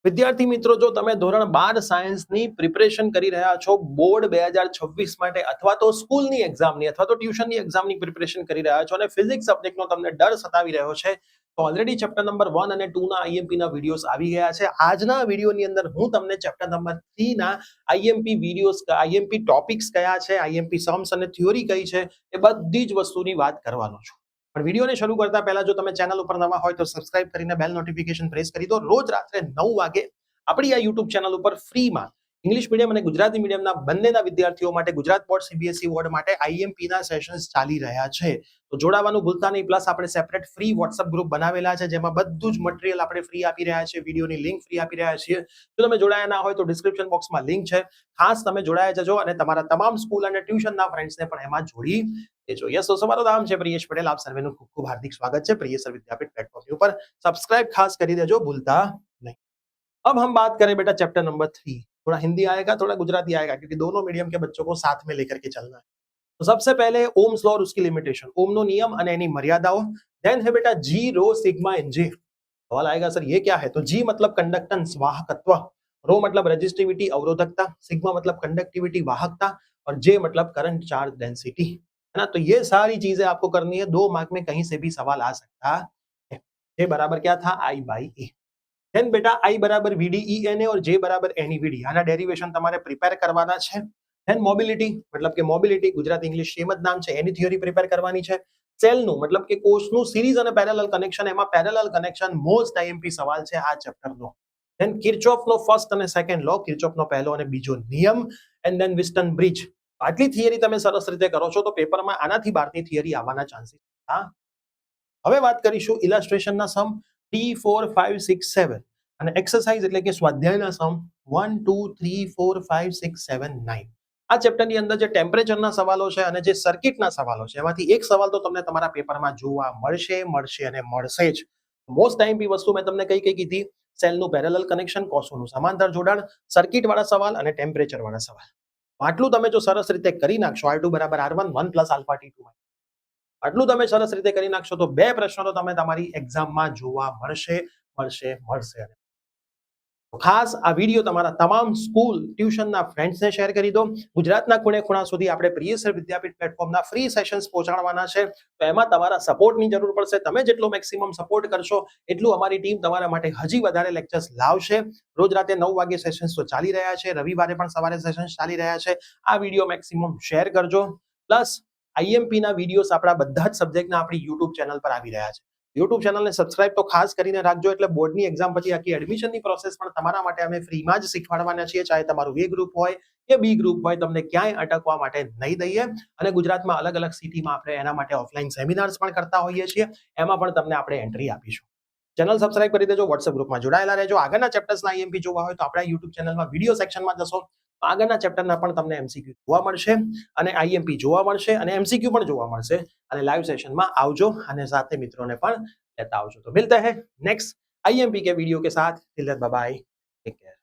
વિદ્યાર્થી મિત્રો, જો તમે ધોરણ 12 સાયન્સની પ્રિપરેશન કરી રહ્યા છો બોર્ડ 2026 માટે, અથવા તો સ્કૂલની એક્ઝામની અથવા તો ટ્યુશનની એક્ઝામની પ્રિપરેશન કરી રહ્યા છો અને ફિઝિક્સ સબ્જેક્ટનો તમને ડર સતાવી રહ્યો છે, તો ઓલરેડી ચેપ્ટર નંબર 1 અને 2 ના આઈએમપી ના વિડીયોઝ આવી ગયા છે. આજના વિડીયોની અંદર હું તમને ચેપ્ટર નંબર 3 ના આઈએમપી વિડીયોઝ, આઈએમપી ટોપિક્સ કયા છે, આઈએમપી સમ્સ અને થિયોરી કઈ છે, એ બધી જ વસ્તુની વાત કરવાનો છું. પણ વિડીયોને શરૂ કરતા પહેલા જો તમે ચેનલ ઉપર નવા હોય તો સબસ્ક્રાઇબ કરીને બેલ નોટિફિકેશન પ્રેસ કરી દો. રોજ રાત્રે 9 વાગે આપણી આ યુટ્યુબ ચેનલ ઉપર ફ્રીમાં ઇંગ્લિશ મીડિયમ અને ગુજરાતી મીડિયમના બંનેના વિદ્યાર્થીઓ માટે ગુજરાત બોર્ડ સીબીએસઈ બોર્ડ માટે આઈએમપી ના સેશન્સ ચાલી રહ્યા છે. તો જોડાવાનું ભૂલતા નહીં. પ્લસ આપણે સેપરેટ ફ્રી વોટ્સઅપ ગ્રુપ બનાવેલા છે, જેમાં બધું જ મટીરિયલ આપણે ફ્રી આપી રહ્યા છીએ, વિડીયોની લિંક ફ્રી આપી રહ્યા છીએ. જો તમે જોડાયા ના હોય તો ડિસ્ક્રિપ્શન બોક્સમાં લિંક છે, ખાસ તમે જોડાયા જજો અને તમારા તમામ સ્કૂલ અને ટ્યુશનના ફ્રેન્ડ્સને પણ એમાં જોડી દેજો. યસ, તો તમારું નામ છે પ્રિયેશ પટેલ. આપ સર્વેનું ખૂબ ખૂબ હાર્દિક સ્વાગત છે प्रियसर विद्यापीठ प्लेटफॉर्म ઉપર. सब्सक्राइब खास કરી દેજો, ભૂલતા नहीं. अब हम बात करें बेटा चैप्टर नंबर 3. थोड़ा हिंदी आएगा, थोड़ा गुजराती आएगा, क्योंकि दोनों मीडियम के बच्चों को साथ में लेकर के चलना है. तो सबसे पहले ओम्स लॉ और उसकी लिमिटेशन, ओम नो नियम અને એની મર્યાદાઓ. देन है बेटा जी रो सिग्मा एन जे. सवाल आएगा सर ये क्या है? तो जी मतलब कंडक्टेंस, वाहकत्व, रो मतलब रेजिस्टिविटी, अवरोधकता, सिग्मा मतलब कंडक्टिविटी, वाहकता, और जे मतलब करंट चार्ज डेंसिटी, है ना. तो ये सारी चीजें आपको करनी है. 2 मार्क में कहीं से भी सवाल आ सकता है. जे बराबर क्या था? आई बाई ए. देन बेटा आई बराबर वीडी ई एन ए और जे बराबर एन ई वीडी. આના ડેરિવેશન તમારે પ્રિપેર કરવાના છે. देन મોબિલિટી મતલબ કે મોબિલિટી, ગુજરાતી ઇંગ્લિશ સેમ જ નામ છે, એની થિયરી પ્રિપેર કરવાની છે. સેલનું મતલબ કે કોષનું સિરીઝ અને પેરેલલ કનેક્શન, એમાં પેરેલલ કનેક્શન મોસ્ટ આઈએમપી સવાલ છે આ ચેપ્ટરનો. देन કિર્ચોફનો ફર્સ્ટ અને સેકન્ડ લો, કિર્ચોફનો પહેલો અને બીજો નિયમ. And then Wheatstone bridge. આટલી થિયરી તમે સરસ રીતે કરો છો તો પેપરમાં આનાથી બહારની થિયરી આવવાના ચાન્સીસ. હા, હવે વાત કરીશું ઇલાસ્ટ્રેશનના સમ 3 4 5 6 7 અને એક્સરસાઇઝ એટલે કે સ્વાધ્યાયના સમ 1 2 3 4 5 6 7 9. આ ચેપ્ટરની અંદર જે ટેમ્પરેચરના સવાલો છે અને જે સર્કિટના સવાલો છે, એમાંથી એક સવાલ તો તમને તમારા પેપરમાં જોવા મળશે અને મળશે જ. મોસ્ટ આઈએમપી વસ્તુ મેં તમને કઈ કીધી? સેલનું પેરેલલ કનેક્શન, કોષોનું સમાંતર જોડાણ, સર્કિટ વાળા સવાલ અને ટેમ્પરેચર વાળા સવાલ. આટલું તમે જો સરસ રીતે કરી નાખશો, R2 બરાબર R1 1 પ્લસ આલ્ફા T2, આટલું તમે સરસ રીતે કરી નાખશો તો 2 પ્રશ્નો તો તમે તમારી એક્ઝામમાં જોવા મળશે. ખાસ આ વિડીયો તમારા તમામ સ્કૂલ ટ્યુશનના ફ્રેન્ડ્સને શેર કરી દો. ગુજરાતના ખૂણે ખૂણા સુધી આપણે પ્રિયસર વિદ્યાપીઠ પ્લેટફોર્મના ફ્રી સેશન્સ પહોંચાડવાના છે, તો એમાં તમારા સપોર્ટની જરૂર પડશે. તમે જેટલો મેક્સિમમ સપોર્ટ કરશો એટલું અમારી ટીમ તમારા માટે હજી વધારે લેક્ચર્સ લાવશે. રોજ રાતે 9 વાગે સેશન્સ તો ચાલી રહ્યા છે, રવિવારે પણ સવારે સેશન્સ ચાલી રહ્યા છે. આ વિડીયો મેક્સિમમ શેર કરજો. પ્લસ આઈએમપી ના વિડીયોઝ આપણા બધા જ સબ્જેક્ટના આપણી યુટ્યુબ ચેનલ પર આવી રહ્યા છે. યુટ્યુબ ચેનલને સબસ્ક્રાઇબ તો ખાસ કરીને રાખજો, એટલે બોર્ડની એક્ઝામ પછી આખી એડમિશનની પ્રોસેસ પણ તમારા માટે અમે ફ્રીમાં જ શીખવાડવાના છીએ. ચાહે તમારું એ ગ્રુપ હોય કે બી ગ્રુપ હોય, તમને ક્યાંય અટકવા માટે નહીં દઈએ. અને ગુજરાતમાં અલગ અલગ સિટીમાં આપણે એના માટે ઓફલાઈન સેમિનાર્સ પણ કરતા હોઈએ છીએ, એમાં પણ તમને આપણે એન્ટ્રી આપીશું. ચેનલ સબસ્ક્રાઇબ કરી દેજો, વોટ્સએપ ગ્રુપમાં જોડાયેલા રહેજો. આગળના ચેપ્ટર્સના આઈએમપી જોવા હોય તો આપણા યુટ્યુબ ચેનલમાં વિડીયો સેક્શનમાં જશો, આગળના ચેપ્ટરના પણ તમને એમસીક્યુ જોવા મળશે અને આઈએમપી જોવા મળશે અને એમસીક્યુ પણ જોવા મળશે. અને લાઈવ સેશનમાં આવજો અને સાથે મિત્રોને પણ लेता आवજો. तो मिलते हैं नेक्स्ट आईएमपी के वीडियो के साथ. Till then bye bye, take care.